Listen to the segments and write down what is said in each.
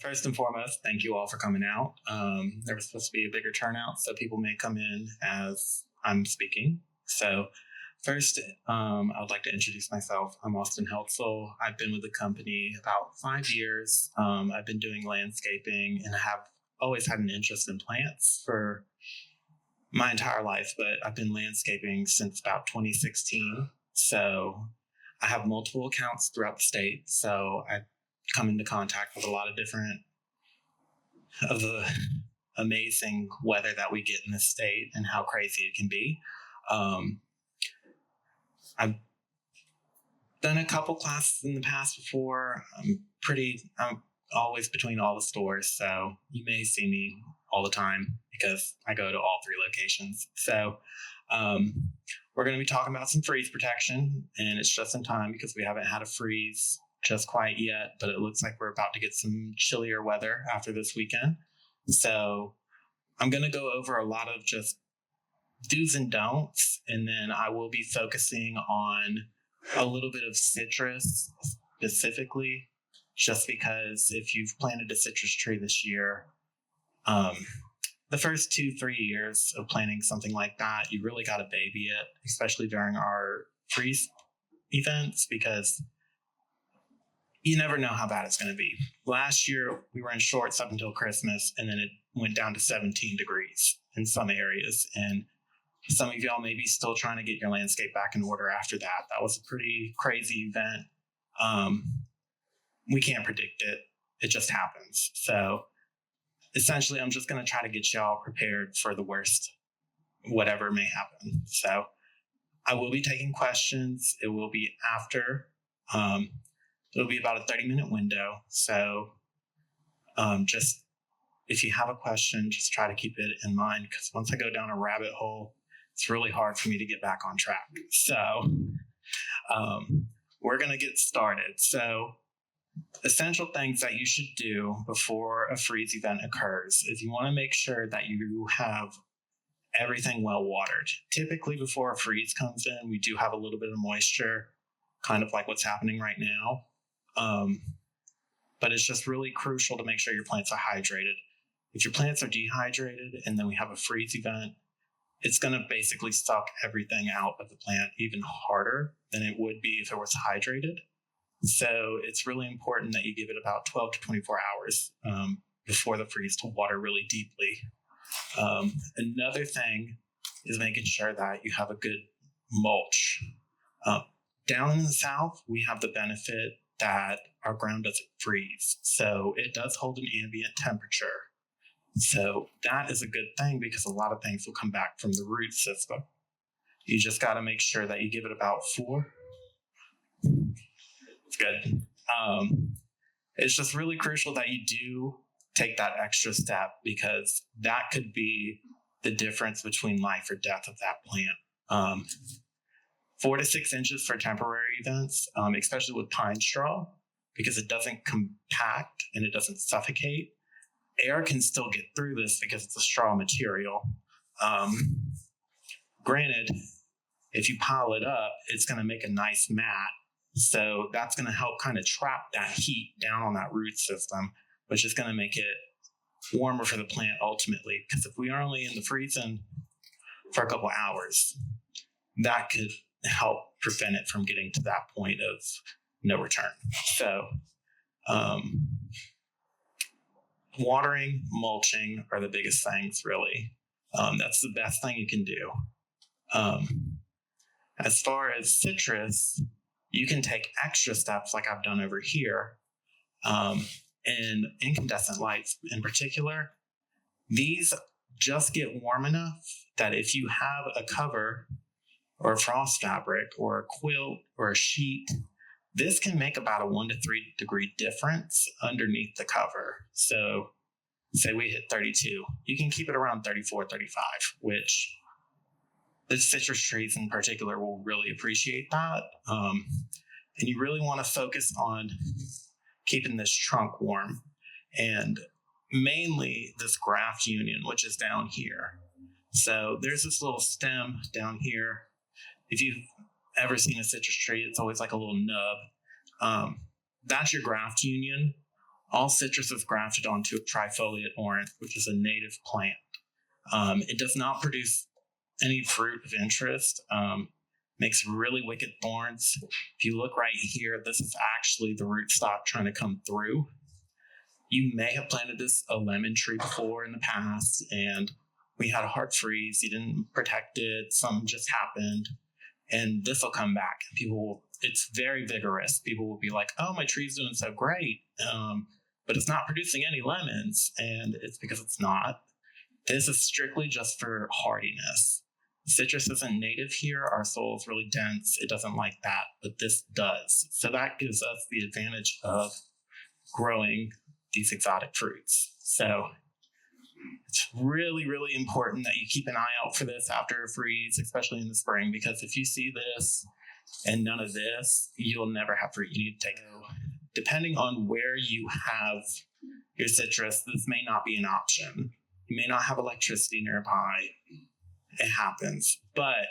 First and foremost, thank you all for coming out. There was supposed to be a bigger turnout, so people may come in as I'm speaking. So first, I would like to introduce myself. I'm Austin Heltzel. I've been with the company about 5 years. I've been doing landscaping and have always had an interest in plants for my entire life, but I've been landscaping since about 2016. So I have multiple accounts throughout the state. So I come into contact with a lot of different of the amazing weather that we get in this state and how crazy it can be. I've done a couple classes in the past before. I'm always between all the stores, so you may see me all the time because I go to all 3 locations. So we're going to be talking about some freeze protection, and it's just in time because we haven't had a freeze just quite yet, but it looks like we're about to get some chillier weather after this weekend. So I'm going to go over a lot of just do's and don'ts, and then I will be focusing on a little bit of citrus specifically, just because if you've planted a citrus tree this year, the first 2-3 years of planting something like that, you really got to baby it, especially during our freeze events, because you never know how bad it's going to be. Last year, we were in shorts up until Christmas, and then it went down to 17 degrees in some areas. And some of y'all may be still trying to get your landscape back in order after that. That was a pretty crazy event. We can't predict it. It just happens. So essentially, I'm just going to try to get y'all prepared for the worst, whatever may happen. So I will be taking questions. It will be after. It'll be about a 30-minute window. So just if you have a question, just try to keep it in mind, because once I go down a rabbit hole, it's really hard for me to get back on track. So we're going to get started. So essential things that you should do before a freeze event occurs is you want to make sure that you have everything well watered. Typically before a freeze comes in, we do have a little bit of moisture, kind of like what's happening right now. But it's just really crucial to make sure your plants are hydrated. If your plants are dehydrated and then we have a freeze event, it's going to basically suck everything out of the plant even harder than it would be if it was hydrated. So it's really important that you give it about 12 to 24 hours before the freeze to water really deeply. Another thing is making sure that you have a good mulch. Down in the South, we have the benefit that our ground doesn't freeze. So it does hold an ambient temperature. So that is a good thing because a lot of things will come back from the root system. You just got to make sure that you give it about 4. It's good. It's just really crucial that you do take that extra step, because that could be the difference between life or death of that plant. 4 to 6 inches for temporary events, especially with pine straw, because it doesn't compact and it doesn't suffocate. Air can still get through this because it's a straw material. Granted, if you pile it up, it's going to make a nice mat. So that's going to help kind of trap that heat down on that root system, which is going to make it warmer for the plant ultimately. Because if we are only in the freezing for a couple hours, that could help prevent it from getting to that point of no return. So watering, mulching are the biggest things, really. That's the best thing you can do. As far as citrus, you can take extra steps like I've done over here. And incandescent lights in particular, these just get warm enough that if you have a cover or a frost fabric or a quilt or a sheet, this can make about a 1 to 3 degree difference underneath the cover. So say we hit 32, you can keep it around 34, 35, which the citrus trees in particular will really appreciate that. And you really want to focus on keeping this trunk warm, and mainly this graft union, which is down here. So there's this little stem down here. If you've ever seen a citrus tree, it's always like a little nub. That's your graft union. All citrus is grafted onto a trifoliate orange, which is a native plant. It does not produce any fruit of interest. Makes really wicked thorns. If you look right here, this is actually the rootstock trying to come through. You may have planted a lemon tree before in the past, and we had a hard freeze. You didn't protect it. Something just happened, and this will come back. It's very vigorous. People will be like, "Oh, my tree's doing so great," but it's not producing any lemons, and it's because it's not. This is strictly just for hardiness. Citrus isn't native here. Our soil is really dense. It doesn't like that, but this does. So that gives us the advantage of growing these exotic fruits. So it's really, really important that you keep an eye out for this after a freeze, especially in the spring, because if you see this and none of this, you'll never have fruit. You need to take it. Depending on where you have your citrus, this may not be an option. You may not have electricity nearby. It happens. But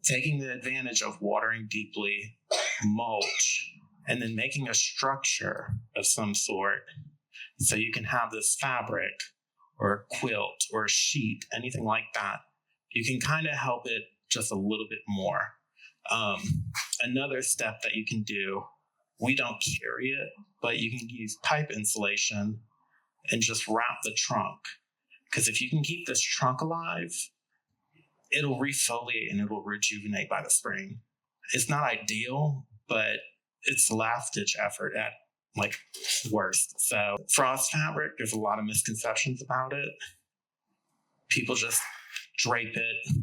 taking the advantage of watering deeply, mulch, and then making a structure of some sort so you can have this fabric or a quilt or a sheet, anything like that, you can kind of help it just a little bit more. Another step that you can do, we don't carry it, but you can use pipe insulation and just wrap the trunk. Because if you can keep this trunk alive, it'll refoliate and it'll rejuvenate by the spring. It's not ideal, but it's a last-ditch effort at worst. So frost fabric, there's a lot of misconceptions about it. People just drape it,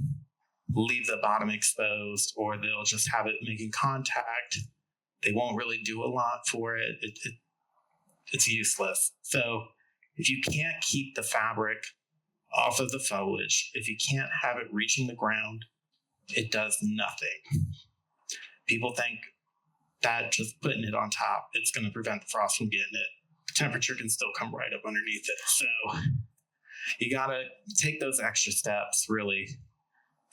leave the bottom exposed, or they'll just have it making contact. They won't really do a lot for it. It's useless. So if you can't keep the fabric off of the foliage, if you can't have it reaching the ground, it does nothing. People think that just putting it on top, it's going to prevent the frost from getting it. The temperature can still come right up underneath it. So you got to take those extra steps, really,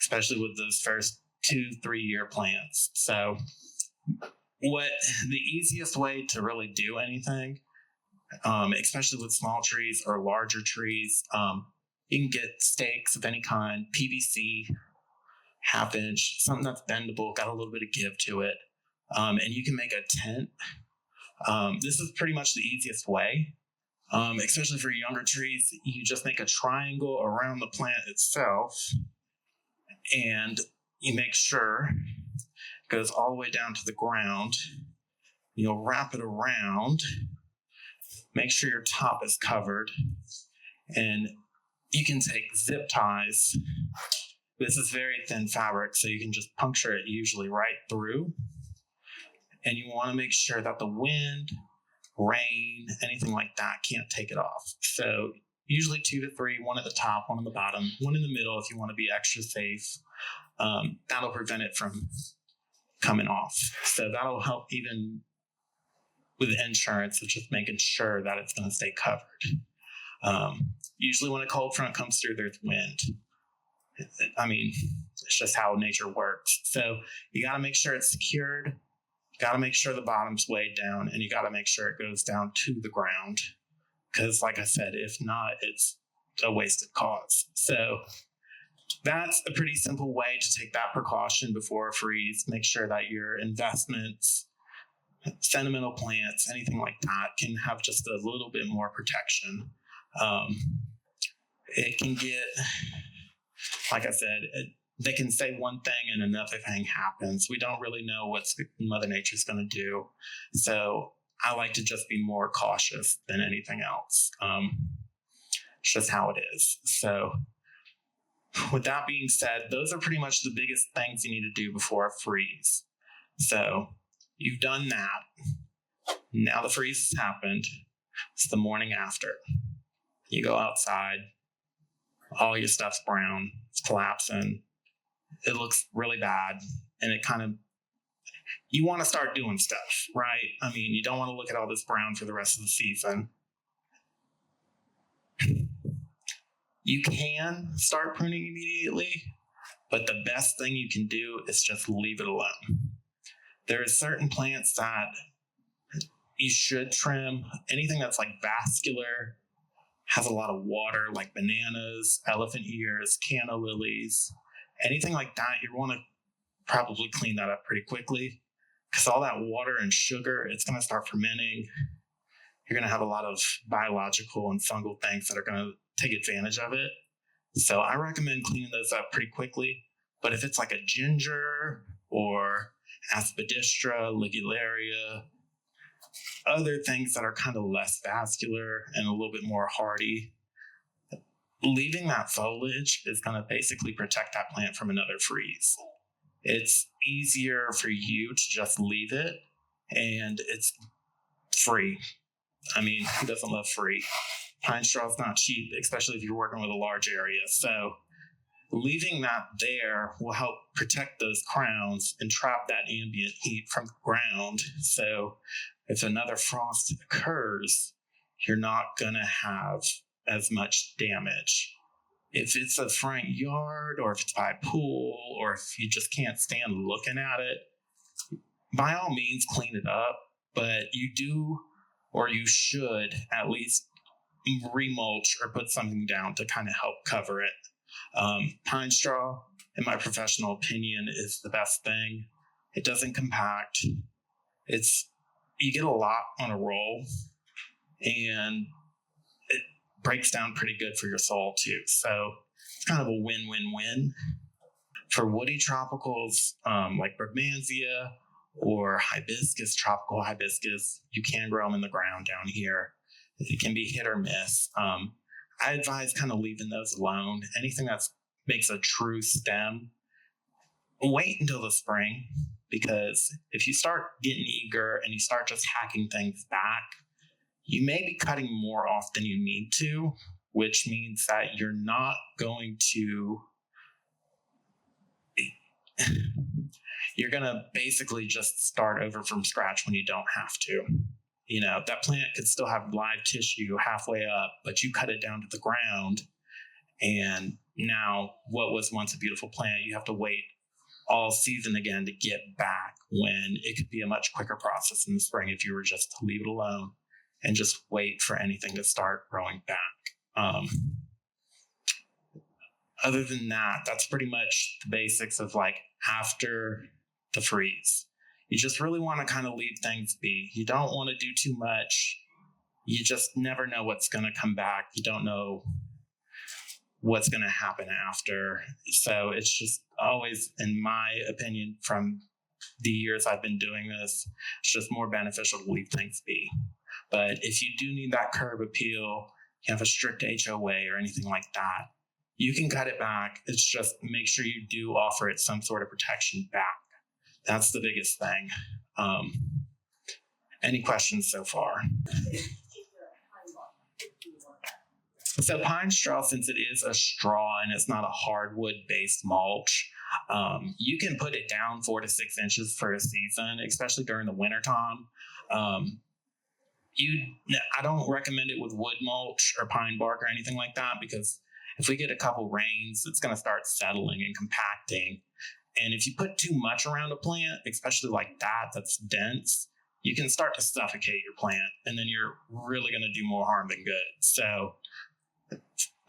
especially with those first 2-3 year plants. So the easiest way to really do anything, especially with small trees or larger trees, you can get stakes of any kind, PVC, 1/2 inch, something that's bendable, got a little bit of give to it. And you can make a tent. This is pretty much the easiest way, especially for younger trees. You just make a triangle around the plant itself, and you make sure it goes all the way down to the ground. You'll wrap it around, make sure your top is covered, and you can take zip ties. This is very thin fabric, so you can just puncture it usually right through. And you want to make sure that the wind, rain, anything like that can't take it off. So usually 2 to 3, one at the top, one on the bottom, one in the middle if you want to be extra safe. That'll prevent it from coming off. So that'll help even with insurance of just making sure that it's going to stay covered. Usually when a cold front comes through, there's wind. It's just how nature works. So you got to make sure it's secured. You got to make sure the bottom's weighed down, and you got to make sure it goes down to the ground. Because like I said, if not, it's a wasted cause. So that's a pretty simple way to take that precaution before a freeze. Make sure that your investments, sentimental plants, anything like that can have just a little bit more protection. It can get, like I said, they can say one thing and another thing happens. We don't really know what Mother Nature's going to do. So I like to just be more cautious than anything else. It's just how it is. So with that being said, those are pretty much the biggest things you need to do before a freeze. So you've done that. Now the freeze has happened. It's the morning after. You go outside. All your stuff's brown. It's collapsing. It looks really bad. And it kind of, you want to start doing stuff, right? You don't want to look at all this brown for the rest of the season. You can start pruning immediately, but the best thing you can do is just leave it alone. There are certain plants that you should trim anything that's like vascular, has a lot of water, like bananas, elephant ears, canna lilies, anything like that. You want to probably clean that up pretty quickly, because all that water and sugar, it's going to start fermenting. You're going to have a lot of biological and fungal things that are going to take advantage of it. So I recommend cleaning those up pretty quickly. But if it's like a ginger or aspidistra, ligularia, other things that are kind of less vascular and a little bit more hardy, leaving that foliage is going to basically protect that plant from another freeze. It's easier for you to just leave it, and it's free. I mean, who doesn't love free? Pine straw is not cheap, especially if you're working with a large area. So leaving that there will help protect those crowns and trap that ambient heat from the ground. So if another frost occurs, you're not going to have as much damage. If it's a front yard, or if it's by a pool, or if you just can't stand looking at it, by all means clean it up. But you do, or you should at least remulch or put something down to kind of help cover it. Pine straw, in my professional opinion, is the best thing. It doesn't compact. You get a lot on a roll, and it breaks down pretty good for your soil too. So it's kind of a win-win-win. For woody tropicals, like Bergmansia or hibiscus, tropical hibiscus, you can grow them in the ground down here. It can be hit or miss. I advise kind of leaving those alone. Anything that makes a true stem, wait until the spring, because if you start getting eager and you start just hacking things back, you may be cutting more off than you need to, which means that you're not going to, you're going to basically just start over from scratch when you don't have to. You know, that plant could still have live tissue halfway up, but you cut it down to the ground, and now what was once a beautiful plant, you have to wait all season again to get back, when it could be a much quicker process in the spring if you were just to leave it alone and just wait for anything to start growing back. Other than that, that's pretty much the basics of like after the freeze. You just really want to kind of leave things be. You don't want to do too much. You just never know what's going to come back. You don't know what's going to happen after. So it's just always, in my opinion, from the years I've been doing this, it's just more beneficial to leave things be. But if you do need that curb appeal, you have a strict HOA or anything like that, you can cut it back. It's just make sure you do offer it some sort of protection back. That's the biggest thing. Any questions so far? So pine straw, since it is a straw and it's not a hardwood-based mulch, you can put it down 4 to 6 inches for a season, especially during the wintertime. I don't recommend it with wood mulch or pine bark or anything like that, because if we get a couple rains, it's going to start settling and compacting. And if you put too much around a plant, especially like that, that's dense, you can start to suffocate your plant, and then you're really going to do more harm than good. So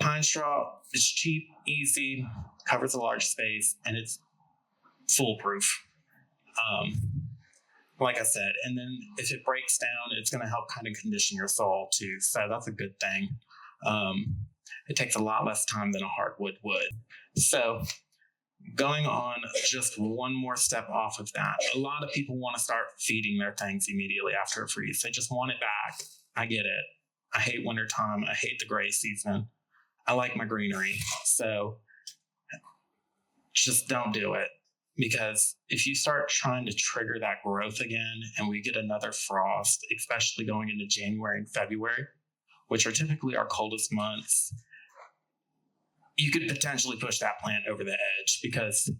pine straw is cheap, easy, covers a large space, and it's foolproof. Like I said, and then if it breaks down, it's going to help kind of condition your soil too. So that's a good thing. It takes a lot less time than a hardwood would. So going on just one more step off of that, a lot of people want to start feeding their things immediately after a freeze. They just want it back. I get it. I hate wintertime. I hate the gray season. I like my greenery. So just don't do it. Because if you start trying to trigger that growth again and we get another frost, especially going into January and February, which are typically our coldest months, you could potentially push that plant over the edge, because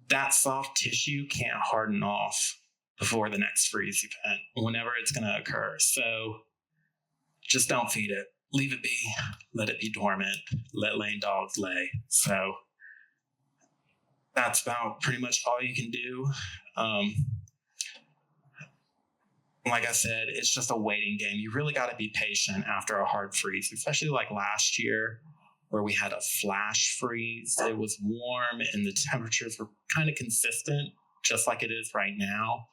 that soft tissue can't harden off before the next freeze event, whenever it's going to occur. So just don't feed it. Leave it be. Let it be dormant. Let lame dogs lay. So that's about pretty much all you can do. like I said, it's just a waiting game. You really got to be patient after a hard freeze, especially like last year where we had a flash freeze. It was warm and the temperatures were kind of consistent, just like it is right now,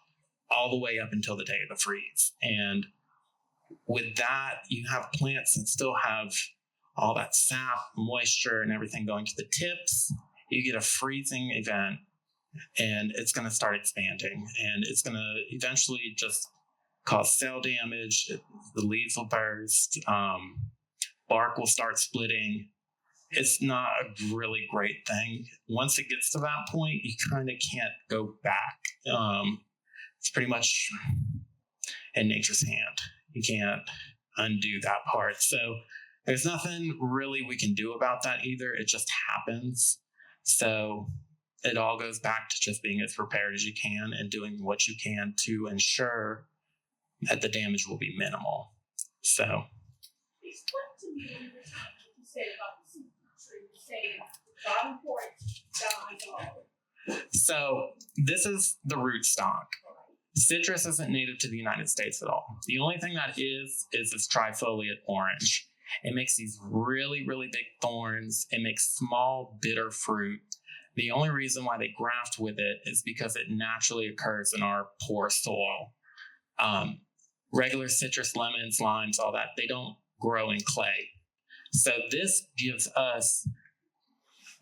all the way up until the day of the freeze. And with that, you have plants that still have all that sap, moisture, and everything going to the tips. You get a freezing event and it's going to start expanding, and it's going to eventually just cause cell damage. The leaves will burst, bark will start splitting. It's not a really great thing. Once it gets to that point, you kind of can't go back. It's pretty much in nature's hand. You can't undo that part. So there's nothing really we can do about that either. It just happens. So it all goes back to just being as prepared as you can and doing what you can to ensure that the damage will be minimal. So. Explain to me what you said about the tree. You say bottom part dies off. So this is the rootstock. Citrus isn't native to the United States at all. The only thing that is this trifoliate orange. It makes these really, really big thorns. It makes small, bitter fruit. The only reason why they graft with it is because it naturally occurs in our poor soil. Regular citrus, lemons, limes, all that, they don't grow in clay. So this gives us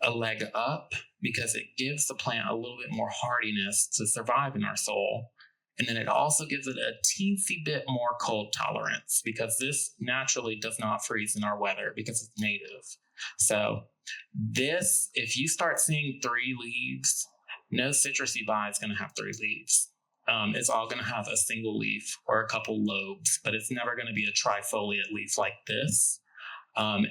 a leg up because it gives the plant a little bit more hardiness to survive in our soil. And then it also gives it a teensy bit more cold tolerance because this naturally does not freeze in our weather because it's native. So this, if you start seeing 3 leaves, no citrus you buy is going to have 3 leaves. It's all going to have a single leaf or a couple lobes, but it's never going to be a trifoliate leaf like this. And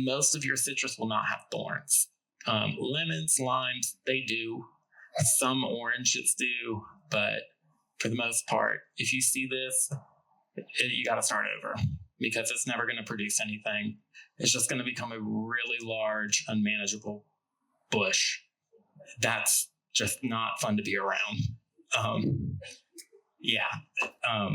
most of your citrus will not have thorns. Lemons, limes, they do. Some oranges do, but for the most part, if you see this, you got to start over because it's never going to produce anything. It's just going to become a really large, unmanageable bush. That's just not fun to be around.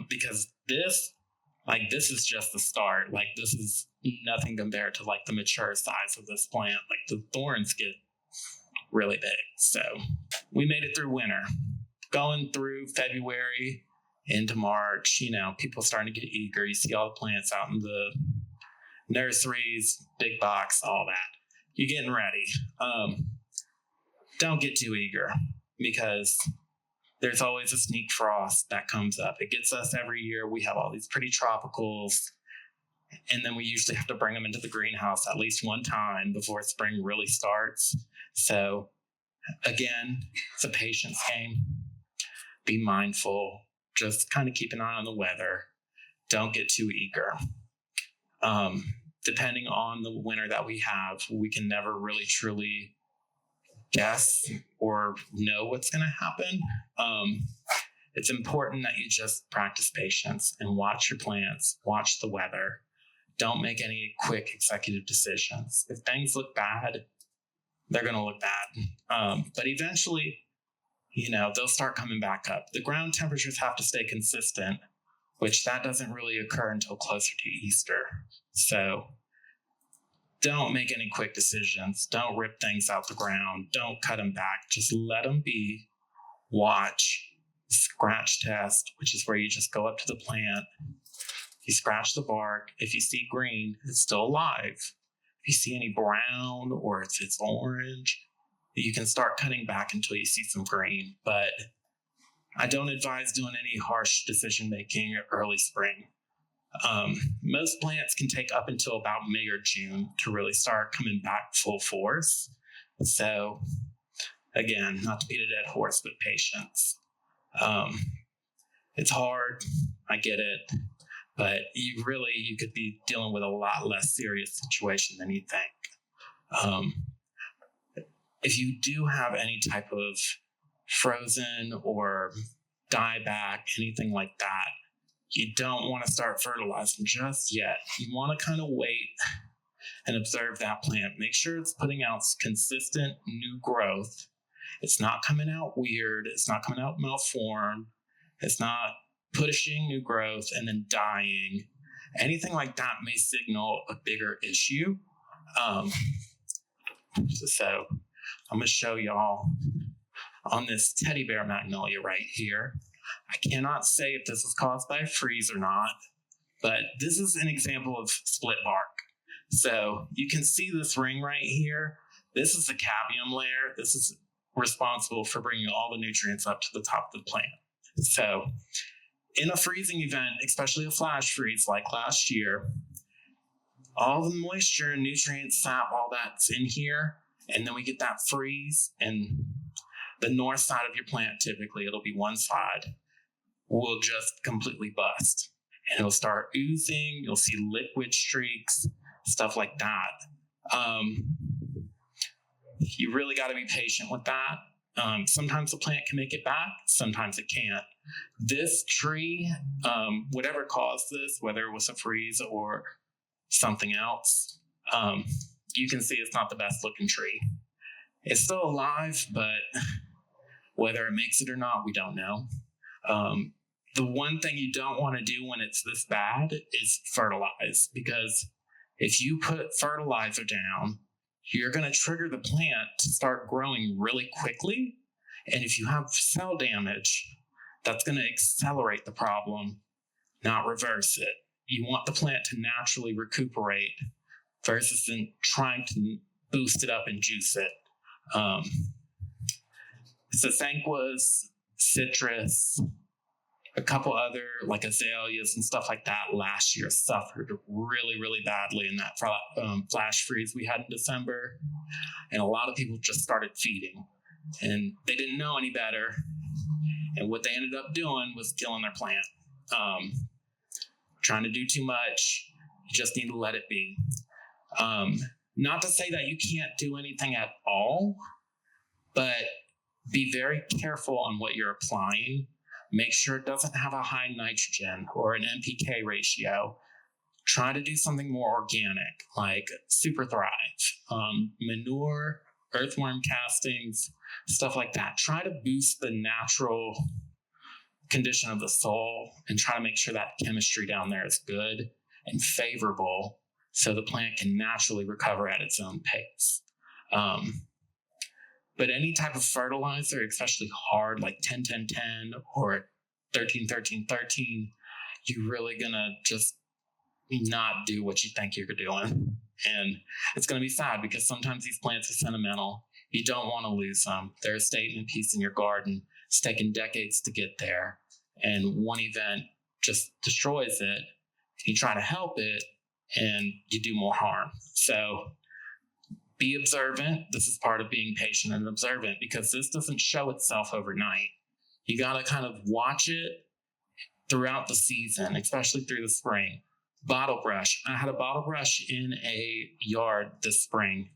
Because this is just the start. Like, this is nothing compared to like the mature size of this plant. Like, the thorns get really big. So we made it through winter. Going through February into March, people starting to get eager. You see all the plants out in the nurseries, big box, all that. You're getting ready. Don't get too eager because there's always a sneak frost that comes up. It gets us every year. We have all these pretty tropicals, and then we usually have to bring them into the greenhouse at least one time before spring really starts. So again, it's a patience game. Be mindful. Just kind of keep an eye on the weather. Don't get too eager. Depending on the winter that we have, we can never really truly guess or know what's going to happen. It's important that you just practice patience and watch your plants, watch the weather. Don't make any quick executive decisions. If things look bad, they're going to look bad. But eventually, they'll start coming back up. The ground temperatures have to stay consistent, which that doesn't really occur until closer to Easter. So don't make any quick decisions. Don't rip things out the ground. Don't cut them back. Just let them be. Watch. Scratch test, which is where you just go up to the plant. You scratch the bark. If you see green, it's still alive. If you see any brown or if it's orange, you can start cutting back until you see some green. But I don't advise doing any harsh decision making early spring. Most plants can take up until about May or June to really start coming back full force. So again, not to beat a dead horse, but patience. It's hard, I get it, but you could be dealing with a lot less serious situation than you think. If you do have any type of frozen or dieback, anything like that, you don't want to start fertilizing just yet. You want to kind of wait and observe that plant. Make sure it's putting out consistent new growth. It's not coming out weird. It's not coming out malformed. It's not pushing new growth and then dying. Anything like that may signal a bigger issue. So I'm going to show y'all on this teddy bear magnolia right here. I cannot say if this was caused by a freeze or not, but this is an example of split bark. So you can see this ring right here. This is the cabium layer. This is responsible for bringing all the nutrients up to the top of the plant. So in a freezing event, especially a flash freeze like last year, all the moisture, nutrients, sap, all that's in here, and then we get that freeze, and the north side of your plant, typically it'll be one side, will just completely bust. And it'll start oozing, you'll see liquid streaks, stuff like that. You really got to be patient with that. Sometimes the plant can make it back, sometimes it can't. This tree, whatever caused this, whether it was a freeze or something else, you can see it's not the best looking tree. It's still alive, but whether it makes it or not, we don't know. The one thing you don't want to do when it's this bad is fertilize, because if you put fertilizer down, you're going to trigger the plant to start growing really quickly. And if you have cell damage, that's going to accelerate the problem, not reverse it. You want the plant to naturally recuperate versus in trying to boost it up and juice it. Sasanquas, citrus, a couple other like azaleas and stuff like that last year suffered really, really badly in that flash freeze we had in December. And a lot of people just started feeding and they didn't know any better. And what they ended up doing was killing their plant. Trying to do too much, you just need to let it be. Not to say that you can't do anything at all, but be very careful on what you're applying. Make sure it doesn't have a high nitrogen or an NPK ratio. Try to do something more organic, like Super Thrive, manure, earthworm castings, stuff like that. Try to boost the natural condition of the soil and try to make sure that chemistry down there is good and favorable so the plant can naturally recover at its own pace. But any type of fertilizer, especially hard, like 10-10-10 or 13-13-13, you're really gonna just not do what you think you're doing. And it's gonna be sad because sometimes these plants are sentimental. You don't wanna lose them. They're a statement piece in your garden. It's taken decades to get there. And one event just destroys it. You try to help it and you do more harm. So be observant. This is part of being patient and observant because this doesn't show itself overnight. You got to kind of watch it throughout the season, especially through the spring. Bottle brush. I had a bottle brush in a yard this spring.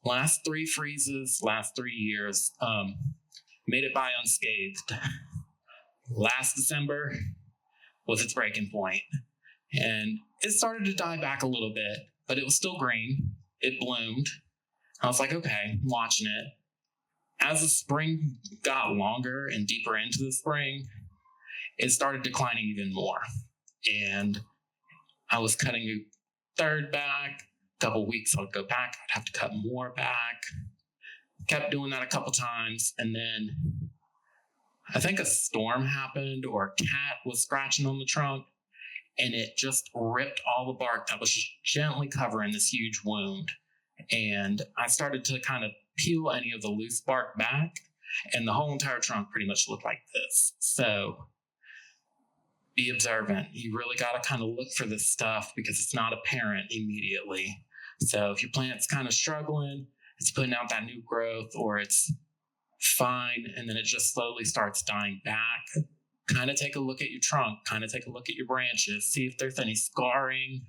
Last 3 freezes, last 3 years, made it by unscathed. Last December was its breaking point. And it started to die back a little bit, but it was still green. It bloomed. I was like, okay, I'm watching it. As the spring got longer and deeper into the spring, it started declining even more. And I was cutting a third back. A couple weeks I would go back. I'd have to cut more back. Kept doing that a couple times. And then I think a storm happened or a cat was scratching on the trunk. And it just ripped all the bark that was just gently covering this huge wound. And I started to kind of peel any of the loose bark back, and the whole entire trunk pretty much looked like this. So be observant. You really got to kind of look for this stuff because it's not apparent immediately. So if your plant's kind of struggling, it's putting out that new growth, or it's fine, and then it just slowly starts dying back, kind of take a look at your trunk, kind of take a look at your branches, see if there's any scarring,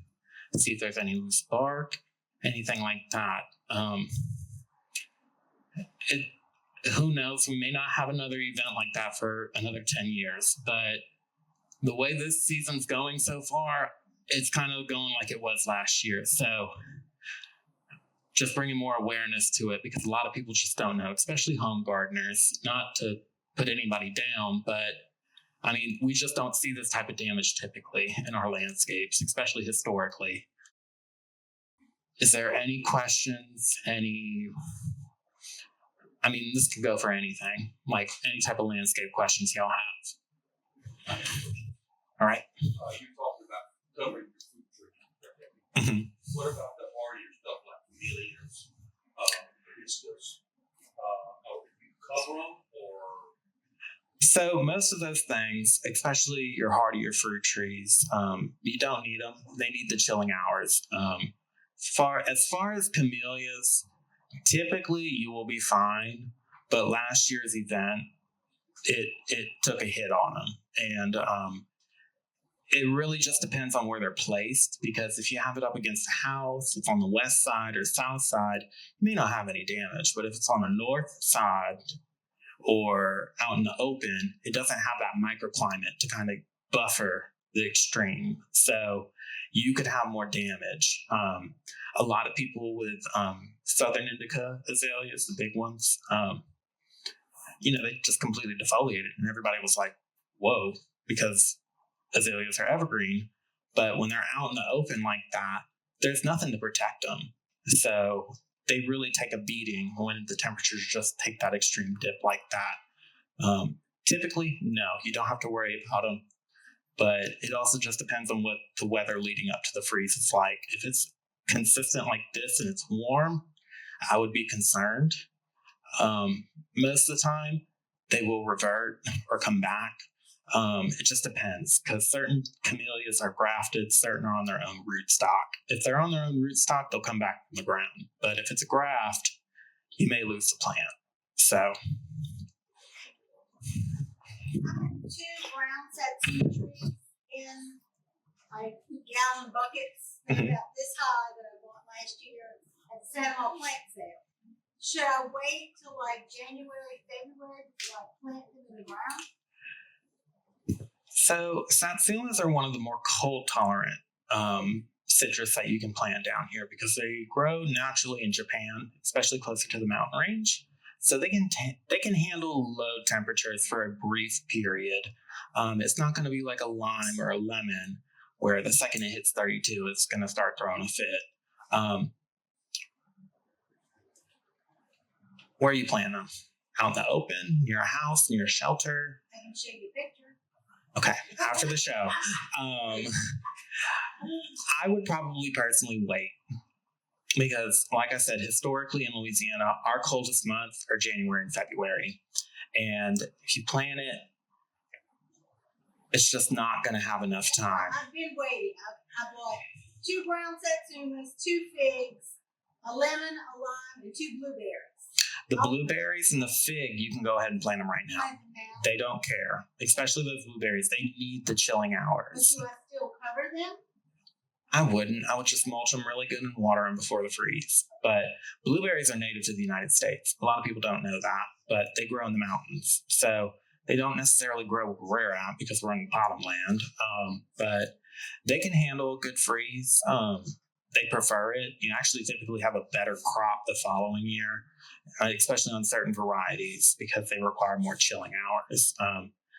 see if there's any loose bark, anything like that. Who knows? We may not have another event like that for another 10 years, but the way this season's going so far, it's kind of going like it was last year. So just bringing more awareness to it because a lot of people just don't know, especially home gardeners, not to put anybody down, but I mean, we just don't see this type of damage typically in our landscapes, especially historically. Is there any questions? I mean, this can go for anything, like any type of landscape questions y'all have. All right. You talked about covering your fruit trees. Mm-hmm. What about the hardier stuff like camellias, hibiscus? You cover them, or So most of those things, especially your hardier fruit trees, you don't need them. They need the chilling hours. As far as camellias, typically you will be fine. But last year's event, it took a hit on them, and it really just depends on where they're placed. Because if you have it up against a house, it's on the west side or south side, you may not have any damage. But if it's on the north side or out in the open, it doesn't have that microclimate to kind of buffer the extreme. So you could have more damage. A lot of people with southern indica azaleas, the big ones, they just completely defoliated, and everybody was like, whoa, because azaleas are evergreen. But when they're out in the open like that, there's nothing to protect them. So they really take a beating when the temperatures just take that extreme dip like that. Typically, no, you don't have to worry about them. But it also just depends on what the weather leading up to the freeze is like. If it's consistent like this and it's warm, I would be concerned. Most of the time, they will revert or come back. It just depends, because certain camellias are grafted, certain are on their own rootstock. If they're on their own rootstock, they'll come back from the ground. But if it's a graft, you may lose the plant. So. 2 brown satsuma trees in like gallon buckets, about this high, that I bought last year at the San Juan plant sale. Should I wait till like January, February to like plant them in the ground? So satsumas are one of the more cold tolerant citrus that you can plant down here, because they grow naturally in Japan, especially closer to the mountain range. So they can handle low temperatures for a brief period. It's not going to be like a lime or a lemon, where the second it hits 32, it's going to start throwing a fit. Where are you planting them? Out in the open, near a house, near a shelter? I can show you a picture. Okay, after the show. I would probably personally wait, because, like I said, historically in Louisiana, our coldest months are January and February. And if you plant it, it's just not going to have enough time. I've been waiting. I bought 2 brown satsumas, 2 figs, a lemon, a lime, and 2 blueberries. The blueberries and the fig, you can go ahead and plant them right now. Plant them now. They don't care, especially those blueberries. They need the chilling But hours. do I still cover them? I wouldn't. I would just mulch them really good and water them before the freeze. But blueberries are native to the United States. A lot of people don't know that, but they grow in the mountains. So they don't necessarily grow where we're at, because we're in bottomland. But they can handle a good freeze. They prefer it. You actually typically have a better crop the following year, especially on certain varieties, because they require more chilling hours.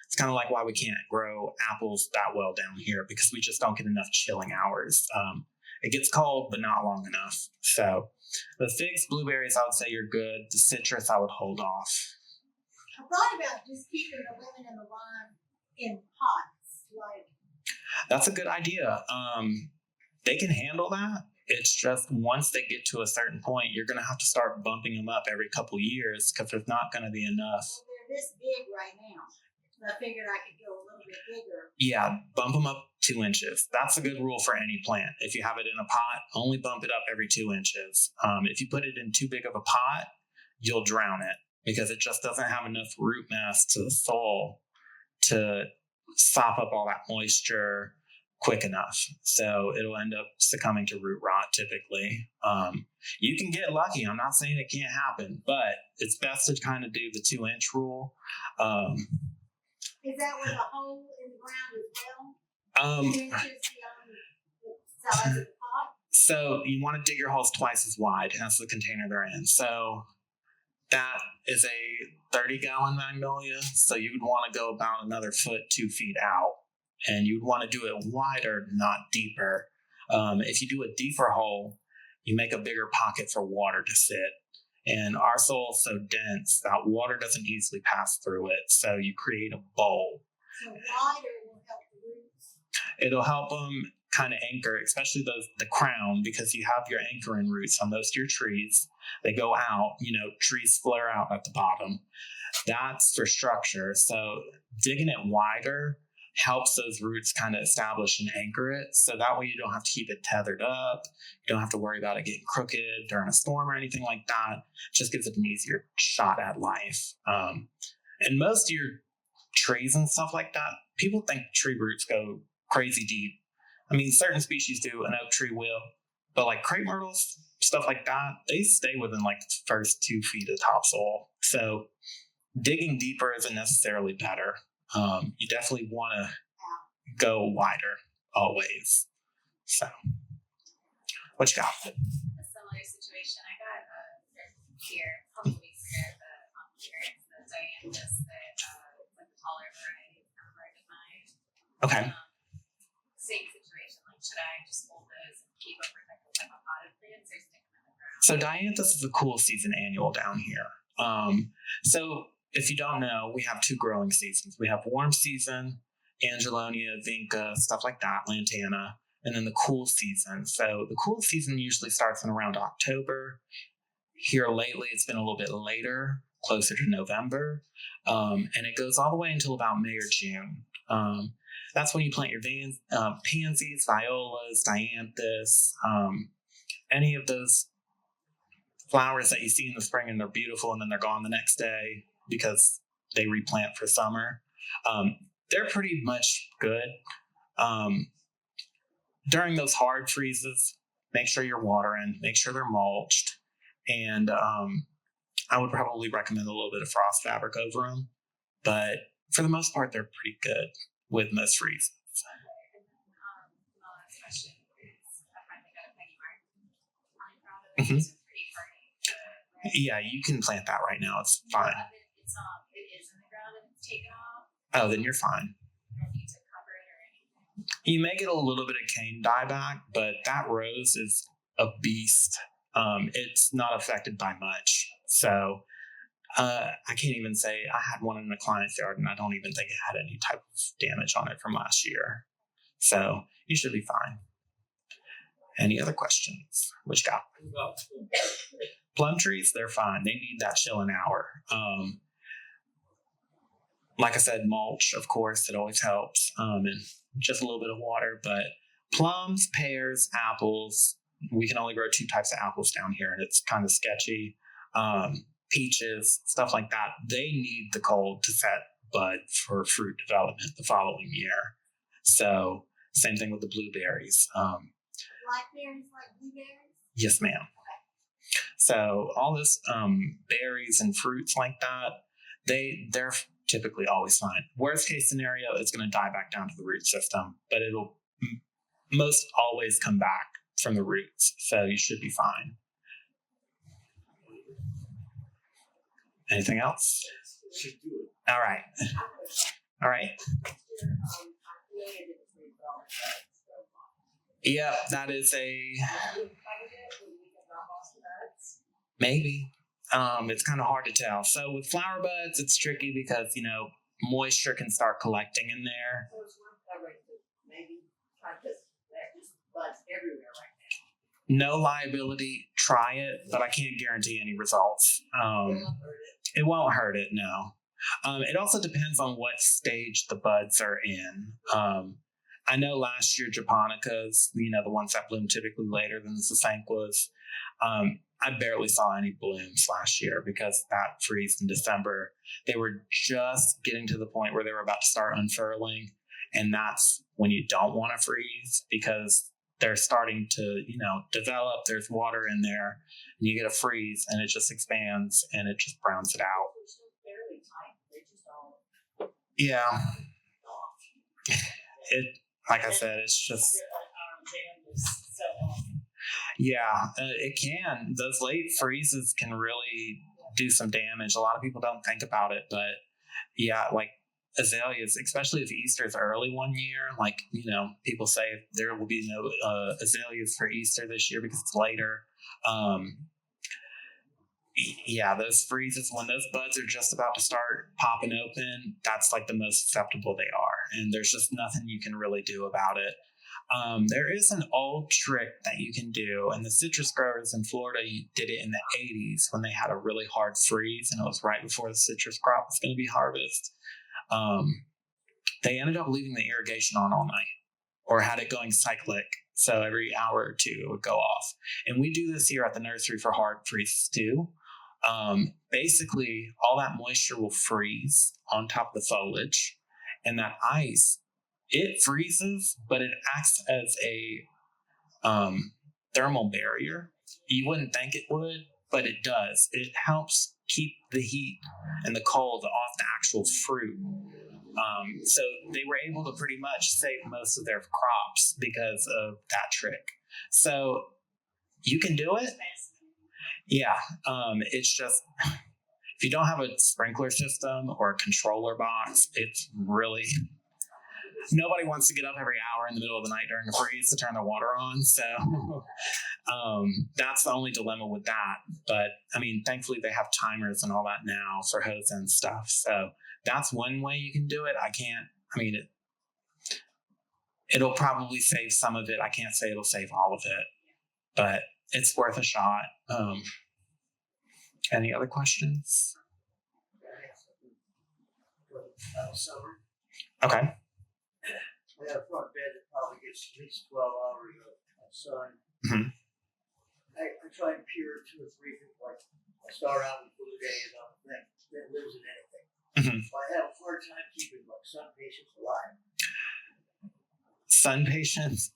It's kind of like why we can't grow apples that well down here, because we just don't get enough chilling hours. It gets cold, but not long enough. So the figs, blueberries, I would say you're good. The citrus, I would hold off. I thought about just keeping the lemon and the lime in pots. That's a good idea. They can handle that. It's just once they get to a certain point, you're going to have to start bumping them up every couple years, because there's not going to be enough. Well, they're this big right now. So I figured I could go a little bit bigger. Yeah, bump them up 2 inches. That's a good rule for any plant. If you have it in a pot, only bump it up every 2 inches. If you put it in too big of a pot, you'll drown it, because it just doesn't have enough root mass to the soil to sop up all that moisture quick enough. So it'll end up succumbing to root rot typically. You can get lucky. I'm not saying it can't happen, but it's best to kind of do the 2-inch rule. Is that with a hole in the ground as well? 2 inches beyond the size of the pot? So you want to dig your holes twice as wide as the container they're in. So That is a 30-gallon magnolia, so you'd want to go about another foot, 2 feet out. And you'd want to do it wider, not deeper. If you do a deeper hole, you make a bigger pocket for water to sit. And our soil is so dense that water doesn't easily pass through it. So you create a bowl. So wider will help the roots. It'll help them kind of anchor, especially the crown, because you have your anchoring roots on most of your trees. They go out, trees flare out at the bottom. That's for structure. So digging it wider helps those roots kind of establish and anchor it. So that way you don't have to keep it tethered up. You don't have to worry about it getting crooked during a storm or anything like that. It just gives it an easier shot at life. And most of your trees and stuff like that, people think tree roots go crazy deep. I mean, certain species do, an oak tree will, but like crepe myrtles, stuff like that, they stay within like the first 2 feet of topsoil. So digging deeper isn't necessarily better. You definitely want to go wider always. So, what you got? A similar situation. I got here a couple of weeks ago. The dianthus that like the taller variety, kind of hard to find. Okay. Same situation. Like, should I just hold those and keep them protected like a potted plants, or stick them in the ground? So dianthus is a cool season annual down here. So if you don't know, we have 2 growing seasons. We have warm season, Angelonia, Vinca, stuff like that, Lantana, and then the cool season. So the cool season usually starts in around October. Here lately, it's been a little bit later, closer to November, and it goes all the way until about May or June. That's when you plant your pansies, violas, dianthus, any of those flowers that you see in the spring and they're beautiful and then they're gone the next day because they replant for summer. They're pretty much good. During those hard freezes, make sure you're watering, make sure they're mulched, and I would probably recommend a little bit of frost fabric over them. But for the most part, they're pretty good with most freezes. And then my last question is, I finally got a penny mark on it. Probably it's pretty hardy. Right? Yeah, you can plant that right now. It's fine. It is in the ground and it's taken off. Oh, then you're fine. I don't need to cover it or anything. You may get a little bit of cane dieback, but that rose is a beast. It's not affected by much. So I can't even say I had one in a client's yard and I don't even think it had any type of damage on it from last year. So you should be fine. Any other questions? Which got? Plum trees, they're fine. They need that chilling hour. Like I said, mulch, of course, it always helps. And just a little bit of water. But plums, pears, apples, we can only grow 2 types of apples down here, and it's kind of sketchy. Peaches, stuff like that, they need the cold to set bud for fruit development the following year. So same thing with the blueberries. Blackberries like blueberries? Yes, ma'am. So all this berries and fruits like that, they're typically always fine. Worst case scenario, it's going to die back down to the root system, but it'll most always come back from the roots. So you should be fine. Anything else? All right. All right. Yeah, that is maybe. It's kind of hard to tell. So with flower buds, it's tricky because, moisture can start collecting in there. No liability, try it, but I can't guarantee any results. It won't hurt it, no. It also depends on what stage the buds are in. I know last year japonicas, the ones that bloom typically later than the sasanquas, I barely saw any blooms last year because that freeze in December. They were just getting to the point where they were about to start unfurling, and that's when you don't want to freeze because they're starting to, develop. There's water in there, and you get a freeze, and it just expands and it just browns it out. Yeah. Like I said, it's just. Yeah, it can. Those late freezes can really do some damage. A lot of people don't think about it, but yeah, like azaleas, especially if Easter's early one year, like, people say there will be no azaleas for Easter this year because it's later. Yeah, those freezes, when those buds are just about to start popping open, that's like the most susceptible they are. And there's just nothing you can really do about it. There is an old trick that you can do, and the citrus growers in Florida did it in the 80s when they had a really hard freeze, and it was right before the citrus crop was going to be harvested. They ended up leaving the irrigation on all night, or had it going cyclic. So every hour or two it would go off. And we do this here at the nursery for hard freezes too. Basically, all that moisture will freeze on top of the foliage, and that ice, it freezes, but it acts as a thermal barrier. You wouldn't think it would, but it does. It helps keep the heat and the cold off the actual fruit. So they were able to pretty much save most of their crops because of that trick. So you can do it. Yeah. It's just, if you don't have a sprinkler system or a controller box, it's really, nobody wants to get up every hour in the middle of the night during the freeze to turn the water on. So that's the only dilemma with that. But I mean, thankfully they have timers and all that now for hose and stuff. So that's one way you can do it. It'll probably save some of it. I can't say it'll save all of it, but it's worth a shot. Any other questions? Summer. Okay. We have a front bed that probably gets at least 12 hours of sun. Mhm. I try and cure 2 or 3 things, like I start out with blue days on the thing that lives in anything. Mhm. So I have a hard time keeping like sun patients alive. Sun patients,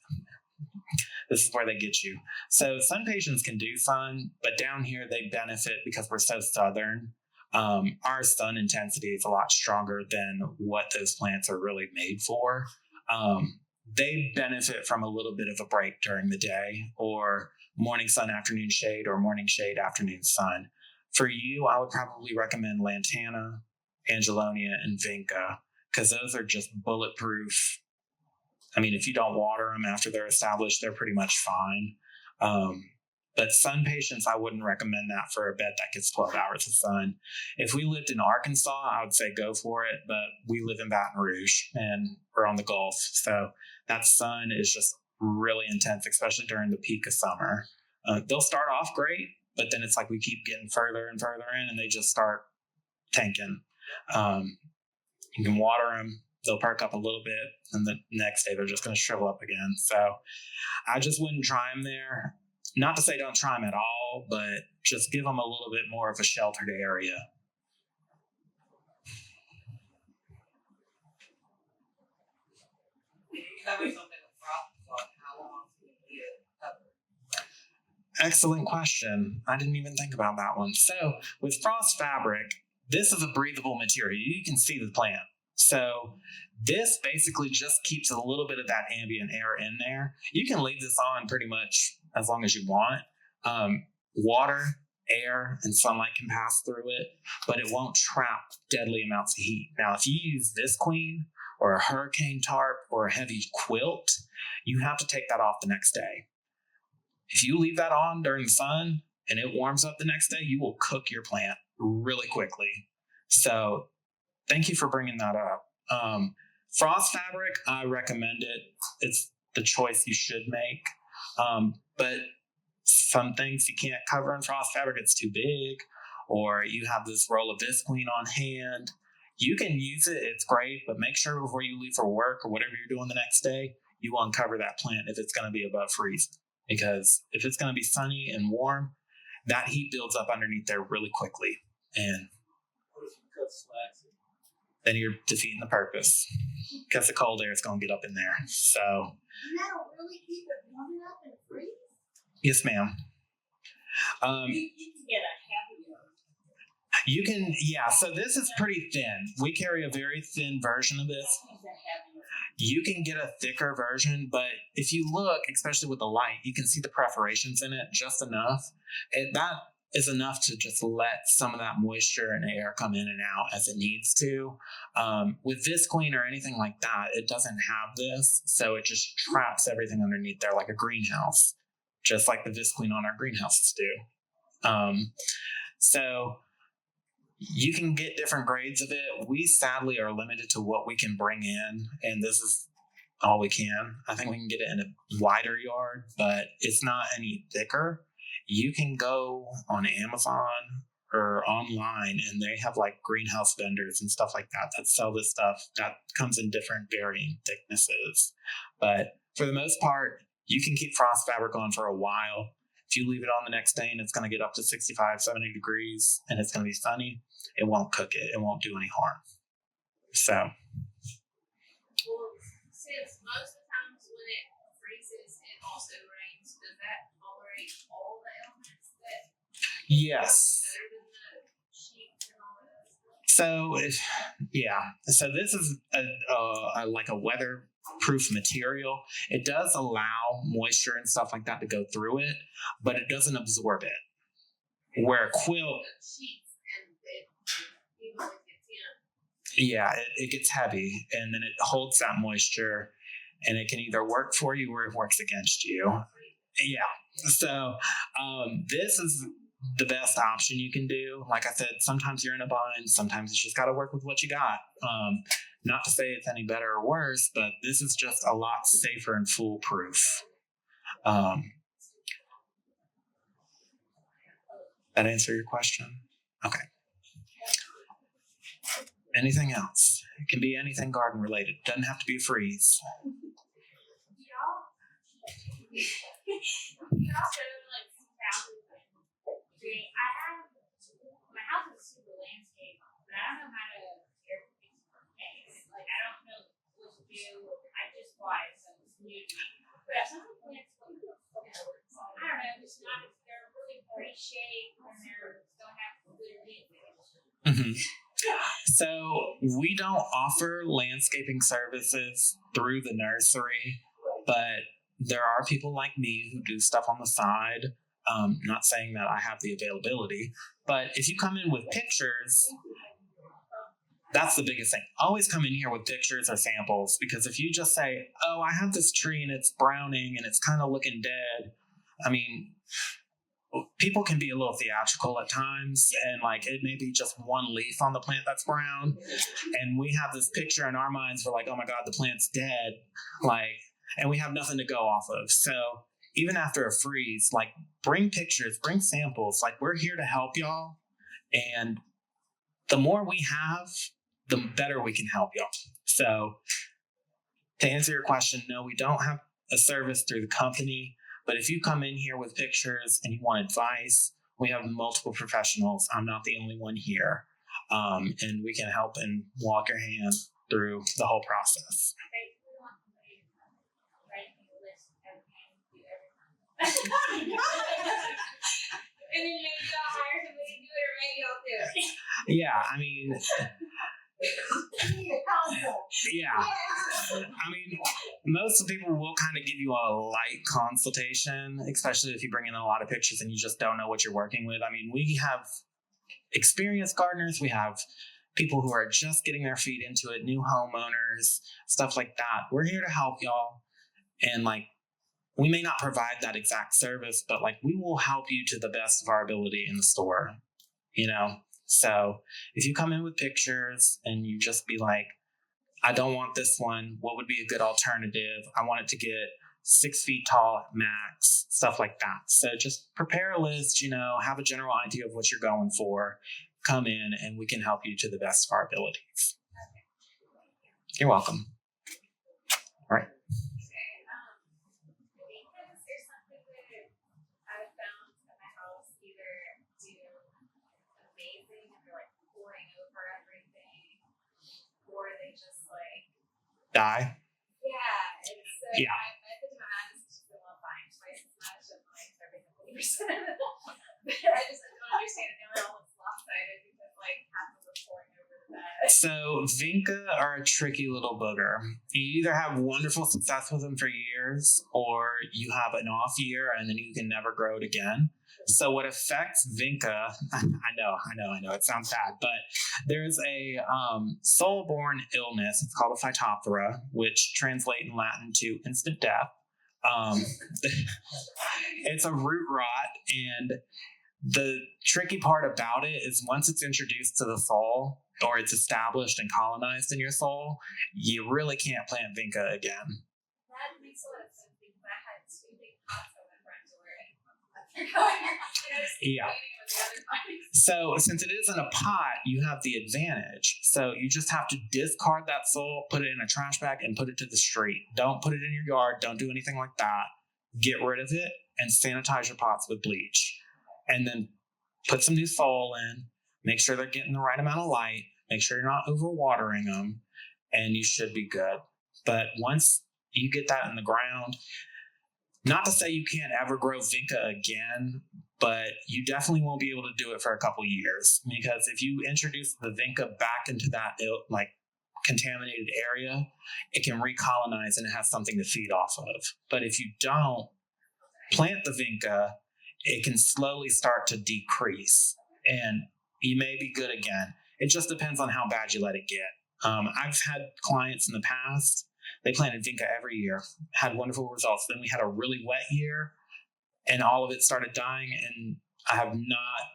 this is where they get you. So sun patients can do sun, but down here they benefit because we're so southern. Our sun intensity is a lot stronger than what those plants are really made for. They benefit from a little bit of a break during the day, or morning sun, afternoon shade, or morning shade, afternoon sun. For you, I would probably recommend Lantana, Angelonia, and Vinca, because those are just bulletproof. I mean, if you don't water them after they're established, they're pretty much fine. But sun patients, I wouldn't recommend that for a bed that gets 12 hours of sun. If we lived in Arkansas, I would say go for it, but we live in Baton Rouge and we're on the Gulf. So that sun is just really intense, especially during the peak of summer. They'll start off great, but then it's like we keep getting further and further in and they just start tanking. You can water them. They'll perk up a little bit, and the next day they're just going to shrivel up again. So I just wouldn't try them there. Not to say don't try them at all, but just give them a little bit more of a sheltered area. Excellent question. I didn't even think about that one. So with frost fabric, this is a breathable material. You can see the plant. So this basically just keeps a little bit of that ambient air in there. You can leave this on pretty much as long as you want. Water, air, and sunlight can pass through it, but it won't trap deadly amounts of heat. Now, if you use this queen or a hurricane tarp or a heavy quilt, you have to take that off the next day. If you leave that on during the sun and it warms up the next day, you will cook your plant really quickly. So thank you for bringing that up. Frost fabric, I recommend it. It's the choice you should make. But some things you can't cover in frost fabric, it's too big, or you have this roll of visqueen on hand. You can use it, it's great, but make sure before you leave for work or whatever you're doing the next day, you uncover that plant if it's going to be above freezing. Because if it's going to be sunny and warm, that heat builds up underneath there really quickly. And then you're defeating the purpose because the cold air is going to get up in there. So, And that'll really keep it warm enough and freeze? yes, ma'am. You can get a heavier. You can, yeah. So this is pretty thin. We carry a very thin version of this. That one's a heavier. You can get a thicker version, but if you look, especially with the light, you can see the perforations in it just enough. And that is enough to just let some of that moisture and air come in and out as it needs to. With Visqueen or anything like that, it doesn't have this, so it just traps everything underneath there like a greenhouse, just like the Visqueen on our greenhouses do. So you can get different grades of it. We sadly are limited to what we can bring in, and this is all we can. I think we can get it in a wider yard, but it's not any thicker. You can go on Amazon or online, and they have like greenhouse vendors and stuff like that sell this stuff that comes in different varying thicknesses. But for the most part, you can keep frost fabric on for a while. If you leave it on the next day and it's going to get up to 65, 70 degrees and it's going to be sunny, it won't cook it. It won't do any harm. So. Well, since most of the times when it freezes, it also rains, does that tolerate all the elements that Yes. better than the sheep and all that stuff? So this is like a weatherproof material. It does allow moisture and stuff like that to go through it, but it doesn't absorb it. Where a quilt, Sheets and it, even with the tent. yeah, it gets heavy and then it holds that moisture, and it can either work for you or it works against you. Yeah. So this is the best option you can do. Like I said, sometimes you're in a bind. Sometimes you just got to work with what you got. Not to say it's any better or worse, but this is just a lot safer and foolproof. That answer your question? Okay. Anything else? It can be anything garden related. Doesn't have to be a freeze. You also like some houses and I have my house is super landscape, but I don't know how to care for things for eggs. Like I don't know what to do. I just bought it, so it's new to me. But some of the plants look, I don't know, it's not they're really pretty shaped and they don't have good anything. So we don't offer landscaping services through the nursery, but there are people like me who do stuff on the side. Not saying that I have the availability, but if you come in with pictures, that's the biggest thing. Always come in here with pictures or samples, because if you just say, oh, I have this tree and it's browning and it's kind of looking dead, I mean, people can be a little theatrical at times, and like it may be just one leaf on the plant that's brown, and we have this picture in our minds for like, oh my God, the plant's dead, like, and we have nothing to go off of. So even after a freeze, like bring pictures, bring samples, like we're here to help y'all, and the more we have, the better we can help y'all. So to answer your question, no, we don't have a service through the company. But if you come in here with pictures and you want advice, we have multiple professionals. I'm not the only one here. And we can help and walk your hand through the whole process. And then maybe I'll hire somebody to do it, or maybe I'll do it. Yeah, I mean, yeah. I mean, most of the people will kind of give you a light consultation, especially if you bring in a lot of pictures and you just don't know what you're working with. I mean, we have experienced gardeners. We have people who are just getting their feet into it, new homeowners, stuff like that. We're here to help y'all. And like, we may not provide that exact service, but like we will help you to the best of our ability in the store, you know? So if you come in with pictures and you just be like, I don't want this one, what would be a good alternative? I want it to get 6 feet tall max, stuff like that. So just prepare a list, you know, have a general idea of what you're going for, come in and we can help you to the best of our abilities. You're welcome. All right. Or they just like Die? yeah, it's like Yeah. I think my mind is just still buying twice as much and like everything 50%. But I just don't understand it. Now it all looks lopsided because like half of the pouring over the bed. So vinca are a tricky little booger. You either have wonderful success with them for years, or you have an off year and then you can never grow it again. So what affects vinca, I know, it sounds bad, but there's a soil-borne illness. It's called a phytophthora, which translates in Latin to instant death. It's a root rot, and the tricky part about it is once it's introduced to the soil or it's established and colonized in your soil, you really can't plant vinca again. That makes a lot of sense because I had 2 big pots on my front door and they're going around. Yeah. With the other pots. So since it is in a pot, you have the advantage. So you just have to discard that soil, put it in a trash bag, and put it to the street. Don't put it in your yard. Don't do anything like that. Get rid of it and sanitize your pots with bleach. And then put some new soil in. Make sure they're getting the right amount of light. Make sure you're not overwatering them, and you should be good. But once you get that in the ground, not to say you can't ever grow vinca again, but you definitely won't be able to do it for a couple years, because if you introduce the vinca back into that like contaminated area, it can recolonize and it has something to feed off of. But if you don't plant the vinca, it can slowly start to decrease and you may be good again. It just depends on how bad you let it get. I've had clients in the past, they planted vinca every year, had wonderful results. Then we had a really wet year and all of it started dying, and I have not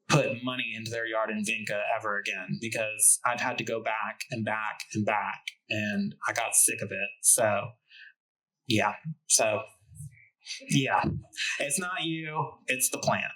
put money into their yard in vinca ever again because I've had to go back and back and back, and I got sick of it. So, yeah. It's not you, it's the plant.